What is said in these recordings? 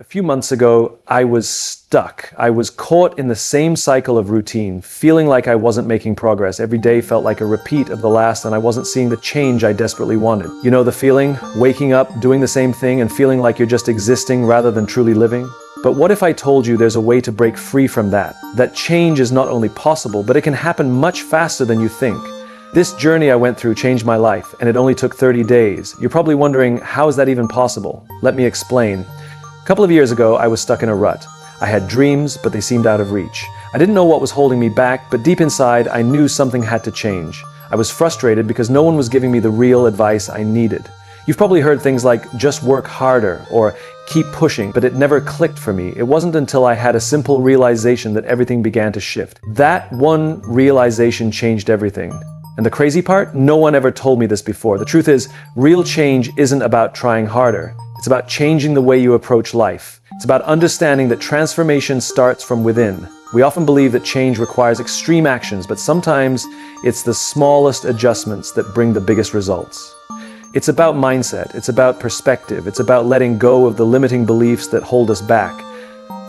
A few months ago, I was stuck. I was caught in the same cycle of routine, feeling like I wasn't making progress. Every day felt like a repeat of the last, and I wasn't seeing the change I desperately wanted. You know the feeling? Waking up, doing the same thing, and feeling like you're just existing rather than truly living? But what if I told you there's a way to break free from that? That change is not only possible, but it can happen much faster than you think. This journey I went through changed my life, and it only took 30 days. You're probably wondering, how is that even possible? Let me explain. A couple of years ago, I was stuck in a rut. I had dreams, but they seemed out of reach. I didn't know what was holding me back, but deep inside, I knew something had to change. I was frustrated because no one was giving me the real advice I needed. You've probably heard things like, just work harder, or keep pushing, but it never clicked for me. It wasn't until I had a simple realization that everything began to shift. That one realization changed everything. And the crazy part? No one ever told me this before. The truth is, real change isn't about trying harder. It's about changing the way you approach life. It's about understanding that transformation starts from within. We often believe that change requires extreme actions, but sometimes it's the smallest adjustments that bring the biggest results. It's about mindset. It's about perspective. It's about letting go of the limiting beliefs that hold us back.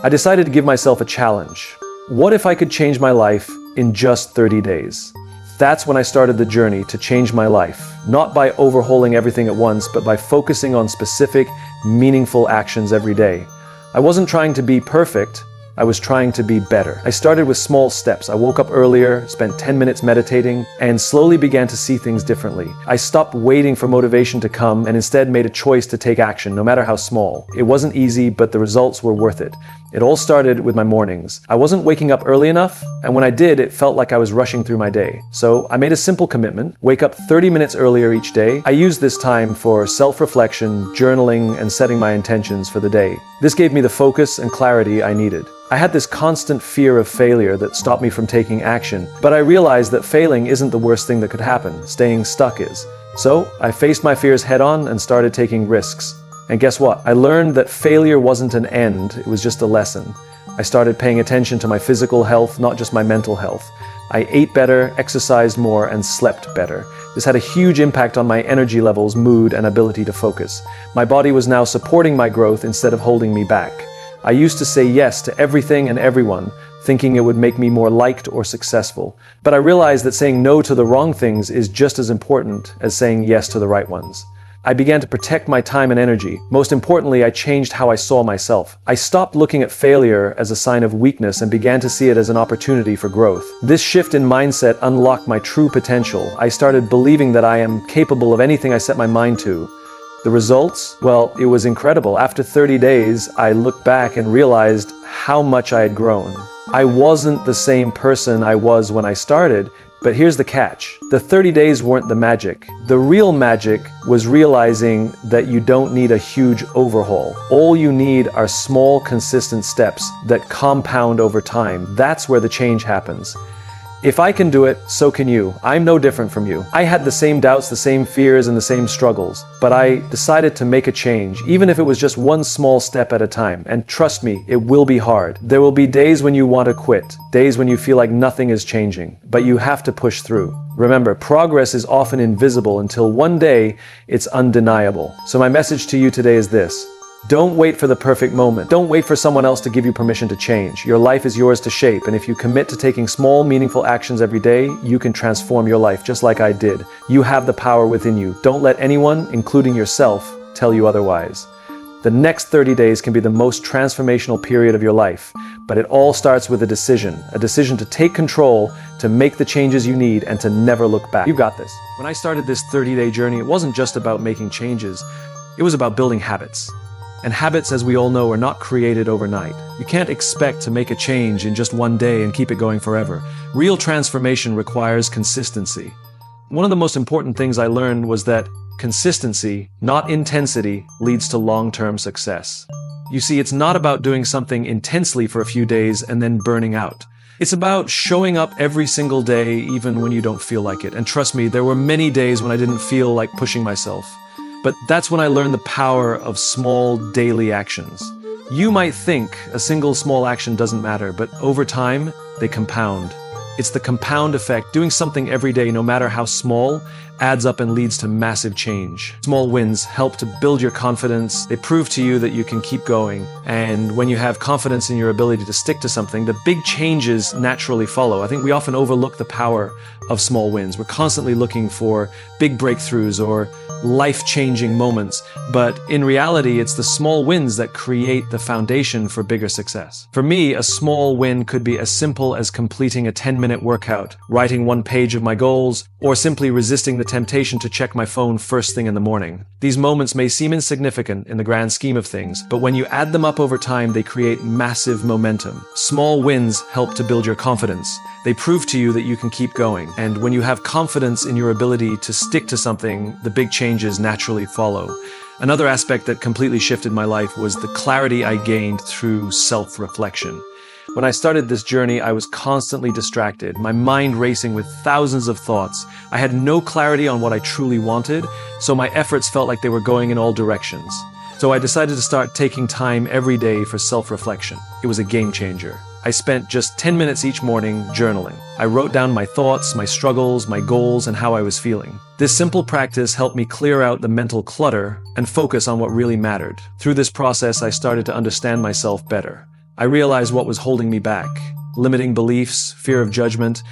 I decided to give myself a challenge. What if I could change my life in just 30 days? That's when I started the journey to change my life, not by overhauling everything at once, but by focusing on specific, meaningful actions every day. I wasn't trying to be perfect, I was trying to be better. I started with small steps. I woke up earlier, spent 10 minutes meditating, and slowly began to see things differently. I stopped waiting for motivation to come and instead made a choice to take action, no matter how small. It wasn't easy, but the results were worth it. It all started with my mornings. I wasn't waking up early enough, and when I did, it felt like I was rushing through my day. So I made a simple commitment: wake up 30 minutes earlier each day. I used this time for self-reflection, journaling, and setting my intentions for the day. This gave me the focus and clarity I needed. I had this constant fear of failure that stopped me from taking action, but I realized that failing isn't the worst thing that could happen. Staying stuck is. So I faced my fears head on and started taking risks. And guess what? I learned that failure wasn't an end, it was just a lesson. I started paying attention to my physical health, not just my mental health. I ate better, exercised more, and slept better. This had a huge impact on my energy levels, mood, and ability to focus. My body was now supporting my growth instead of holding me back. I used to say yes to everything and everyone, thinking it would make me more liked or successful. But I realized that saying no to the wrong things is just as important as saying yes to the right ones. I began to protect my time and energy. Most importantly, I changed how I saw myself. I stopped looking at failure as a sign of weakness and began to see it as an opportunity for growth. This shift in mindset unlocked my true potential. I started believing that I am capable of anything I set my mind to. The results? Well, it was incredible. After 30 days, I looked back and realized how much I had grown. I wasn't the same person I was when I started, but here's the catch. The 30 days weren't the magic. The real magic was realizing that you don't need a huge overhaul. All you need are small, consistent steps that compound over time. That's where the change happens. If I can do it, so can you. I'm no different from you. I had the same doubts, the same fears, and the same struggles, but I decided to make a change, even if it was just one small step at a time. And trust me, it will be hard. There will be days when you want to quit, days when you feel like nothing is changing, but you have to push through. Remember, progress is often invisible until one day it's undeniable. So my message to you today is this: don't wait for the perfect moment. Don't wait for someone else to give you permission to change. Your life is yours to shape, and if you commit to taking small, meaningful actions every day, you can transform your life just like I did. You have the power within you. Don't let anyone, including yourself, tell you otherwise. The next 30 days can be the most transformational period of your life, but it all starts with a decision to take control, to make the changes you need, and to never look back. You got this. When I started this 30-day journey, it wasn't just about making changes. It was about building habits. And habits, as we all know, are not created overnight. You can't expect to make a change in just one day and keep it going forever. Real transformation requires consistency. One of the most important things I learned was that consistency, not intensity, leads to long-term success. You see, it's not about doing something intensely for a few days and then burning out. It's about showing up every single day, even when you don't feel like it. And trust me, there were many days when I didn't feel like pushing myself. But that's when I learned the power of small daily actions. You might think a single small action doesn't matter, but over time, they compound. It's the compound effect. Doing something every day, no matter how small, adds up and leads to massive change. Small wins help to build your confidence. They prove to you that you can keep going. And when you have confidence in your ability to stick to something, the big changes naturally follow. I think we often overlook the power of small wins. We're constantly looking for big breakthroughs or life-changing moments, but in reality, it's the small wins that create the foundation for bigger success. For me, a small win could be as simple as completing a 10-minute workout, writing one page of my goals, or simply resisting the temptation to check my phone first thing in the morning. These moments may seem insignificant in the grand scheme of things, but when you add them up over time, they create massive momentum. Small wins help to build your confidence. They prove to you that you can keep going. And when you have confidence in your ability to stick to something, the big changes naturally follow. Another aspect that completely shifted my life was the clarity I gained through self-reflection. When I started this journey, I was constantly distracted, my mind racing with thousands of thoughts. I had no clarity on what I truly wanted, so my efforts felt like they were going in all directions. So I decided to start taking time every day for self-reflection. It was a game changer. I spent just 10 minutes each morning journaling. I wrote down my thoughts, my struggles, my goals, and how I was feeling. This simple practice helped me clear out the mental clutter and focus on what really mattered. Through this process, I started to understand myself better. I realized what was holding me back: limiting beliefs, fear of judgment,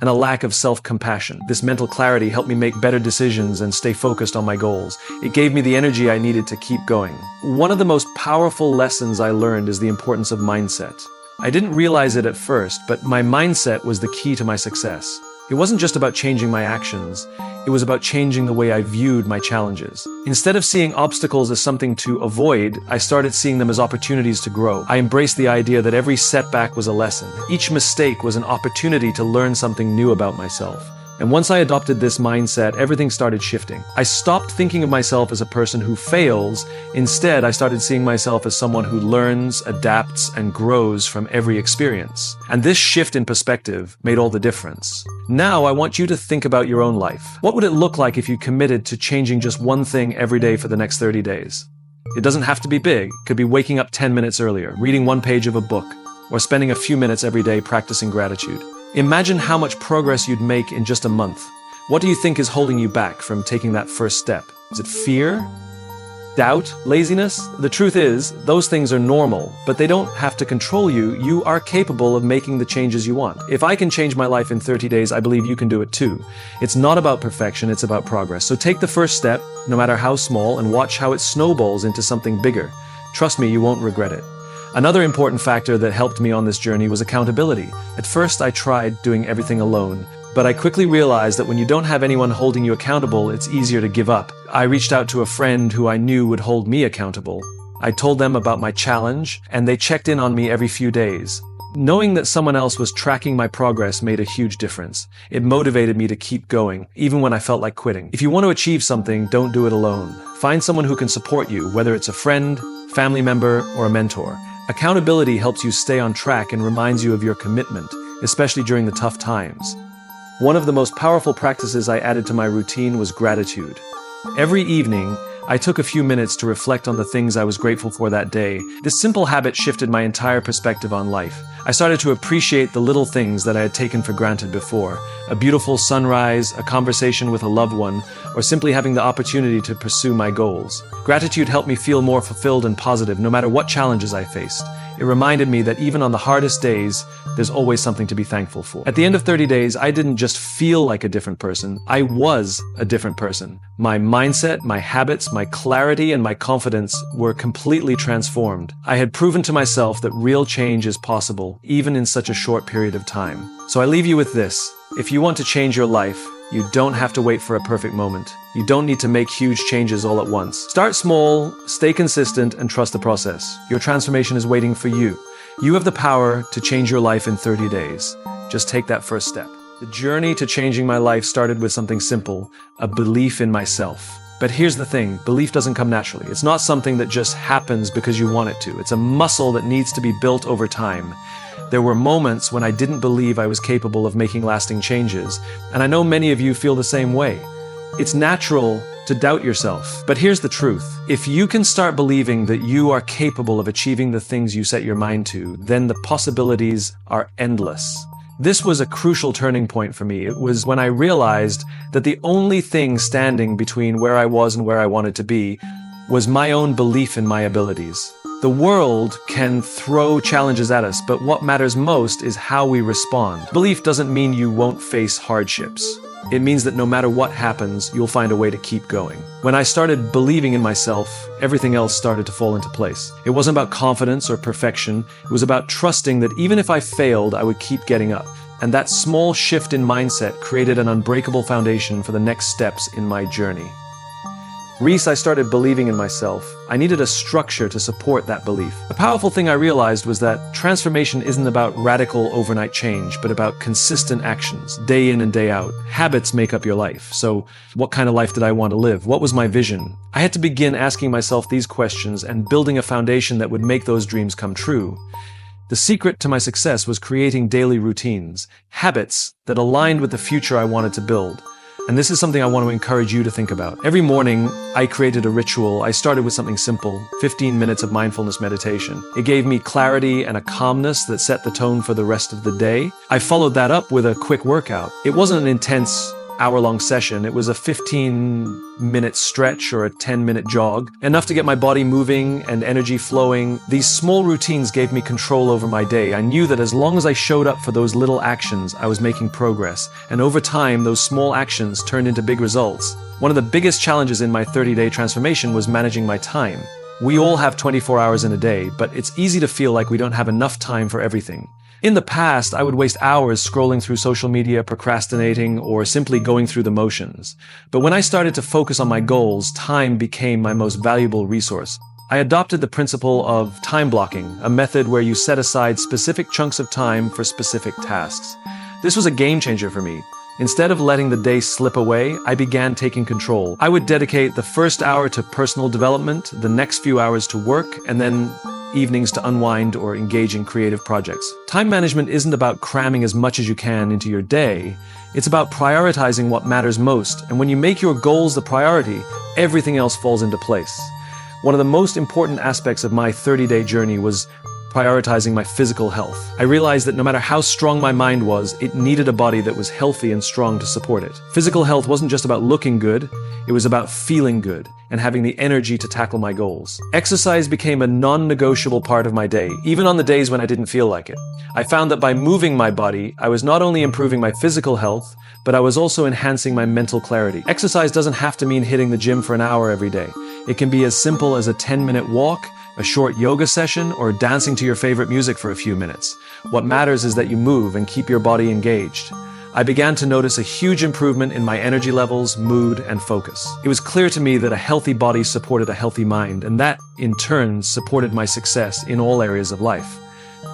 and a lack of self-compassion. This mental clarity helped me make better decisions and stay focused on my goals. It gave me the energy I needed to keep going. One of the most powerful lessons I learned is the importance of mindset. I didn't realize it at first, but my mindset was the key to my success. It wasn't just about changing my actions, it was about changing the way I viewed my challenges. Instead of seeing obstacles as something to avoid, I started seeing them as opportunities to grow. I embraced the idea that every setback was a lesson. Each mistake was an opportunity to learn something new about myself. And once I adopted this mindset, everything started shifting. I stopped thinking of myself as a person who fails. Instead, I started seeing myself as someone who learns, adapts, and grows from every experience. And this shift in perspective made all the difference. Now, I want you to think about your own life. What would it look like if you committed to changing just one thing every day for the next 30 days? It doesn't have to be big. It could be waking up 10 minutes earlier, reading one page of a book, or spending a few minutes every day practicing gratitude. Imagine how much progress you'd make in just a month. What do you think is holding you back from taking that first step? Is it fear? Doubt? Laziness? The truth is, those things are normal, but they don't have to control you. You are capable of making the changes you want. If I can change my life in 30 days, I believe you can do it too. It's not about perfection, it's about progress. So take the first step, no matter how small, and watch how it snowballs into something bigger. Trust me, you won't regret it. Another important factor that helped me on this journey was accountability. At first, I tried doing everything alone, but I quickly realized that when you don't have anyone holding you accountable, it's easier to give up. I reached out to a friend who I knew would hold me accountable. I told them about my challenge, and they checked in on me every few days. Knowing that someone else was tracking my progress made a huge difference. It motivated me to keep going, even when I felt like quitting. If you want to achieve something, don't do it alone. Find someone who can support you, whether it's a friend, family member, or a mentor. Accountability helps you stay on track and reminds you of your commitment, especially during the tough times. One of the most powerful practices I added to my routine was gratitude. Every evening, I took a few minutes to reflect on the things I was grateful for that day. This simple habit shifted my entire perspective on life. I started to appreciate the little things that I had taken for granted before. A beautiful sunrise, a conversation with a loved one, or simply having the opportunity to pursue my goals. Gratitude helped me feel more fulfilled and positive no matter what challenges I faced. It reminded me that even on the hardest days, there's always something to be thankful for. At the end of 30 days, I didn't just feel like a different person, I was a different person. My mindset, my habits, my clarity, and my confidence were completely transformed. I had proven to myself that real change is possible, even in such a short period of time. So I leave you with this. If you want to change your life, you don't have to wait for a perfect moment. You don't need to make huge changes all at once. Start small, stay consistent, and trust the process. Your transformation is waiting for you. You have the power to change your life in 30 days. Just take that first step. The journey to changing my life started with something simple, a belief in myself. But here's the thing, belief doesn't come naturally. It's not something that just happens because you want it to. It's a muscle that needs to be built over time. There were moments when I didn't believe I was capable of making lasting changes, and I know many of you feel the same way. It's natural to doubt yourself, but here's the truth. If you can start believing that you are capable of achieving the things you set your mind to, then the possibilities are endless. This was a crucial turning point for me. It was when I realized that the only thing standing between where I was and where I wanted to be was my own belief in my abilities. The world can throw challenges at us, but what matters most is how we respond. Belief doesn't mean you won't face hardships. It means that no matter what happens, you'll find a way to keep going. When I started believing in myself, everything else started to fall into place. It wasn't about confidence or perfection. It was about trusting that even if I failed, I would keep getting up. And that small shift in mindset created an unbreakable foundation for the next steps in my journey. I started believing in myself. I needed a structure to support that belief. The powerful thing I realized was that transformation isn't about radical overnight change, but about consistent actions, day in and day out. Habits make up your life. So what kind of life did I want to live? What was my vision? I had to begin asking myself these questions and building a foundation that would make those dreams come true. The secret to my success was creating daily routines, habits that aligned with the future I wanted to build. And this is something I want to encourage you to think about. Every morning, I created a ritual. I started with something simple, 15 minutes of mindfulness meditation. It gave me clarity and a calmness that set the tone for the rest of the day. I followed that up with a quick workout. It wasn't an intense hour-long session. It was a 15-minute stretch or a 10-minute jog, enough to get my body moving and energy flowing. These small routines gave me control over my day. I knew that as long as I showed up for those little actions, I was making progress. And over time, those small actions turned into big results. One of the biggest challenges in my 30-day transformation was managing my time. We all have 24 hours in a day, but it's easy to feel like we don't have enough time for everything. In the past, I would waste hours scrolling through social media, procrastinating, or simply going through the motions. But when I started to focus on my goals, time became my most valuable resource. I adopted the principle of time blocking, a method where you set aside specific chunks of time for specific tasks. This was a game changer for me. Instead of letting the day slip away, I began taking control. I would dedicate the first hour to personal development, the next few hours to work, and then evenings to unwind or engage in creative projects. Time management isn't about cramming as much as you can into your day. It's about prioritizing what matters most. And when you make your goals the priority, everything else falls into place. One of the most important aspects of my 30-day journey was prioritizing my physical health. I realized that no matter how strong my mind was, it needed a body that was healthy and strong to support it. Physical health wasn't just about looking good, it was about feeling good and having the energy to tackle my goals. Exercise became a non-negotiable part of my day, even on the days when I didn't feel like it. I found that by moving my body, I was not only improving my physical health, but I was also enhancing my mental clarity. Exercise doesn't have to mean hitting the gym for an hour every day. It can be as simple as a 10-minute walk, a short yoga session, or dancing to your favorite music for a few minutes. What matters is that you move and keep your body engaged. I began to notice a huge improvement in my energy levels, mood, and focus. It was clear to me that a healthy body supported a healthy mind, and that, in turn, supported my success in all areas of life.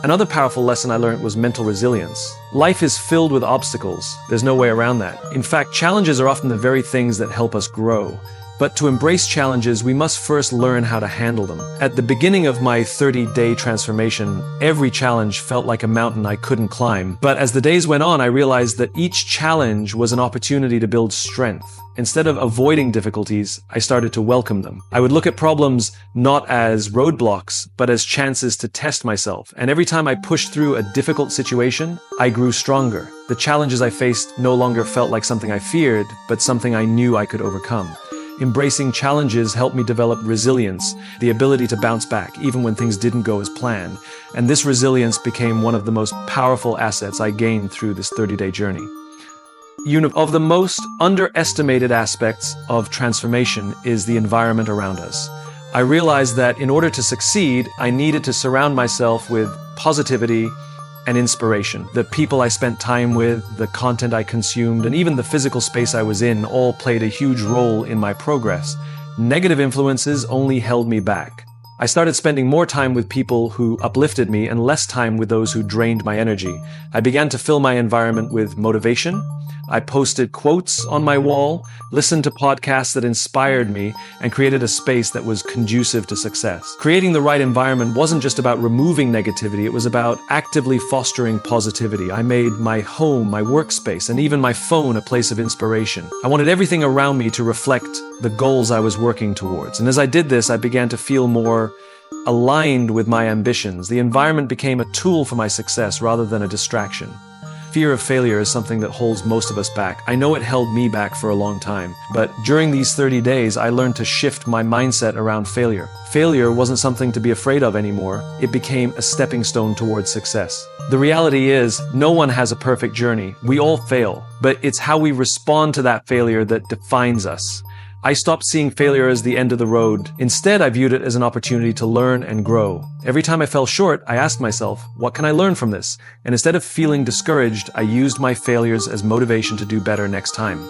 Another powerful lesson I learned was mental resilience. Life is filled with obstacles. There's no way around that. In fact, challenges are often the very things that help us grow. But to embrace challenges, we must first learn how to handle them. At the beginning of my 30-day transformation, every challenge felt like a mountain I couldn't climb. But as the days went on, I realized that each challenge was an opportunity to build strength. Instead of avoiding difficulties, I started to welcome them. I would look at problems not as roadblocks, but as chances to test myself. And every time I pushed through a difficult situation, I grew stronger. The challenges I faced no longer felt like something I feared, but something I knew I could overcome. Embracing challenges helped me develop resilience, the ability to bounce back even when things didn't go as planned. And this resilience became one of the most powerful assets I gained through this 30-day journey. Of the most underestimated aspects of transformation is the environment around us. I realized that in order to succeed, I needed to surround myself with positivity and inspiration. The people I spent time with, the content I consumed, and even the physical space I was in all played a huge role in my progress. Negative influences only held me back. I started spending more time with people who uplifted me and less time with those who drained my energy. I began to fill my environment with motivation. I posted quotes on my wall, listened to podcasts that inspired me, and created a space that was conducive to success. Creating the right environment wasn't just about removing negativity, it was about actively fostering positivity. I made my home, my workspace, and even my phone a place of inspiration. I wanted everything around me to reflect the goals I was working towards. And as I did this, I began to feel more aligned with my ambitions. The environment became a tool for my success rather than a distraction. fear of failure is something that holds most of us back. I know it held me back for a long time, but during these 30 days, I learned to shift my mindset around failure. Failure wasn't something to be afraid of anymore. It became a stepping stone towards success. The reality is, no one has a perfect journey. We all fail, but it's how we respond to that failure that defines us. I stopped seeing failure as the end of the road. Instead, I viewed it as an opportunity to learn and grow. Every time I fell short, I asked myself, what can I learn from this? And instead of feeling discouraged, I used my failures as motivation to do better next time.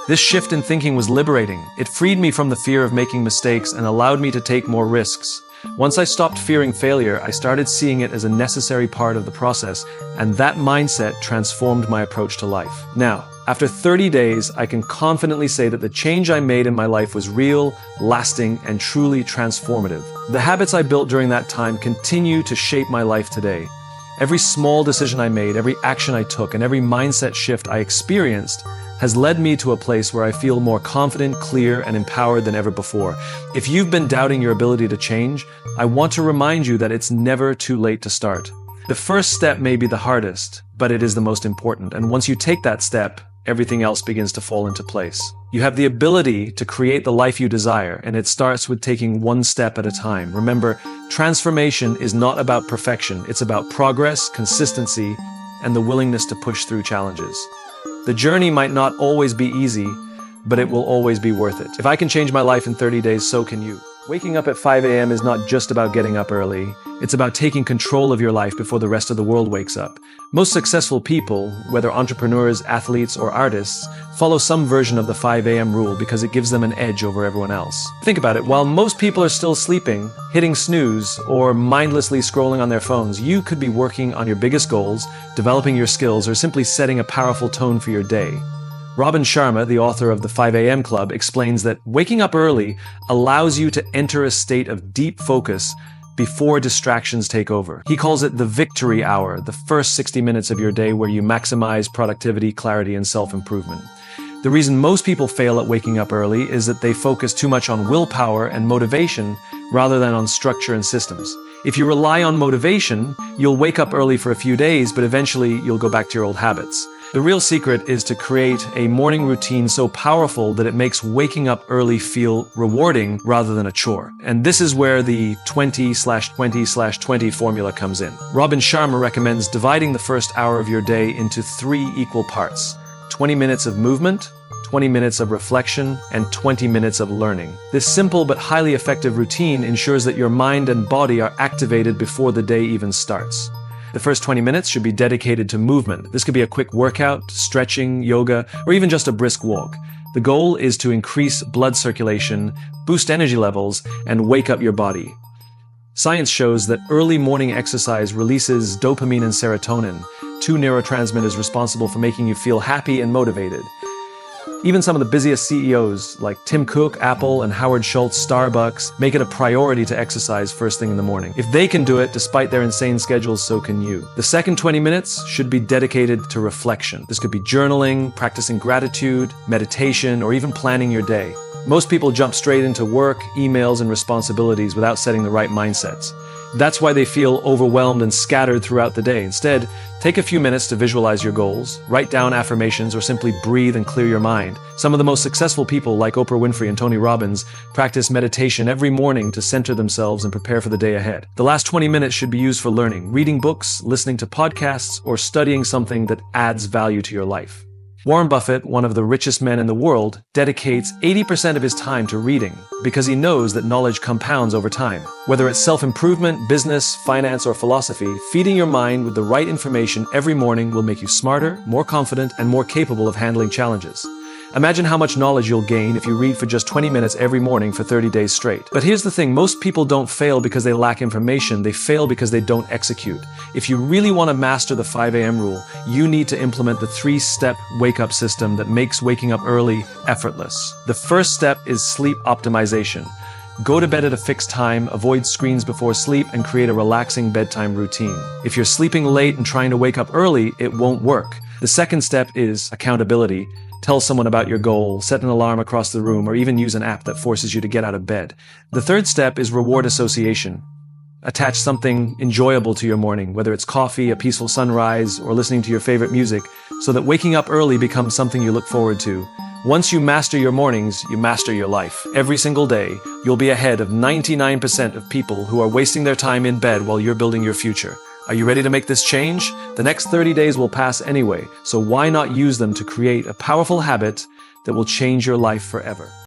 This shift in thinking was liberating. It freed me from the fear of making mistakes and allowed me to take more risks. Once I stopped fearing failure, I started seeing it as a necessary part of the process, and that mindset transformed my approach to life. Now, after 30 days, I can confidently say that the change I made in my life was real, lasting, and truly transformative. The habits I built during that time continue to shape my life today. Every small decision I made, every action I took, and every mindset shift I experienced has led me to a place where I feel more confident, clear, and empowered than ever before. If you've been doubting your ability to change, I want to remind you that it's never too late to start. The first step may be the hardest, but it is the most important. And once you take that step, everything else begins to fall into place. You have the ability to create the life you desire, and it starts with taking one step at a time. Remember, transformation is not about perfection. It's about progress, consistency, and the willingness to push through challenges. The journey might not always be easy, but it will always be worth it. If I can change my life in 30 days, so can you. Waking up at 5 a.m. is not just about getting up early. It's about taking control of your life before the rest of the world wakes up. Most successful people, whether entrepreneurs, athletes, or artists, follow some version of the 5 a.m. rule because it gives them an edge over everyone else. Think about it. While most people are still sleeping, hitting snooze, or mindlessly scrolling on their phones, you could be working on your biggest goals, developing your skills, or simply setting a powerful tone for your day. Robin Sharma, the author of the 5 a.m. Club, explains that waking up early allows you to enter a state of deep focus before distractions take over. He calls it the victory hour, the first 60 minutes of your day where you maximize productivity, clarity, and self-improvement. The reason most people fail at waking up early is that they focus too much on willpower and motivation rather than on structure and systems. If you rely on motivation, you'll wake up early for a few days, but eventually you'll go back to your old habits. The real secret is to create a morning routine so powerful that it makes waking up early feel rewarding rather than a chore. And this is where the 20/20/20 formula comes in. Robin Sharma recommends dividing the first hour of your day into 3 equal parts: 20 minutes of movement, 20 minutes of reflection, and 20 minutes of learning. This simple but highly effective routine ensures that your mind and body are activated before the day even starts. The first 20 minutes should be dedicated to movement. This could be a quick workout, stretching, yoga, or even just a brisk walk. The goal is to increase blood circulation, boost energy levels, and wake up your body. Science shows that early morning exercise releases dopamine and serotonin, 2 neurotransmitters responsible for making you feel happy and motivated. Even some of the busiest CEOs like Tim Cook, Apple, and Howard Schultz, Starbucks, make it a priority to exercise first thing in the morning. If they can do it despite their insane schedules, so can you. The second 20 minutes should be dedicated to reflection. This could be journaling, practicing gratitude, meditation, or even planning your day. Most people jump straight into work, emails, and responsibilities without setting the right mindsets. That's why they feel overwhelmed and scattered throughout the day. Instead, take a few minutes to visualize your goals, write down affirmations, or simply breathe and clear your mind. Some of the most successful people, like Oprah Winfrey and Tony Robbins, practice meditation every morning to center themselves and prepare for the day ahead. The last 20 minutes should be used for learning, reading books, listening to podcasts, or studying something that adds value to your life. Warren Buffett, one of the richest men in the world, dedicates 80% of his time to reading because he knows that knowledge compounds over time. Whether it's self-improvement, business, finance, or philosophy, feeding your mind with the right information every morning will make you smarter, more confident, and more capable of handling challenges. Imagine how much knowledge you'll gain if you read for just 20 minutes every morning for 30 days straight. But here's the thing, most people don't fail because they lack information, they fail because they don't execute. If you really want to master the 5 a.m. rule, you need to implement the 3-step wake-up system that makes waking up early effortless. The first step is sleep optimization. Go to bed at a fixed time, avoid screens before sleep, and create a relaxing bedtime routine. If you're sleeping late and trying to wake up early, it won't work. The second step is accountability. Tell someone about your goal, set an alarm across the room, or even use an app that forces you to get out of bed. The third step is reward association. Attach something enjoyable to your morning, whether it's coffee, a peaceful sunrise, or listening to your favorite music, so that waking up early becomes something you look forward to. Once you master your mornings, you master your life. Every single day, you'll be ahead of 99% of people who are wasting their time in bed while you're building your future. Are you ready to make this change? The next 30 days will pass anyway, so why not use them to create a powerful habit that will change your life forever?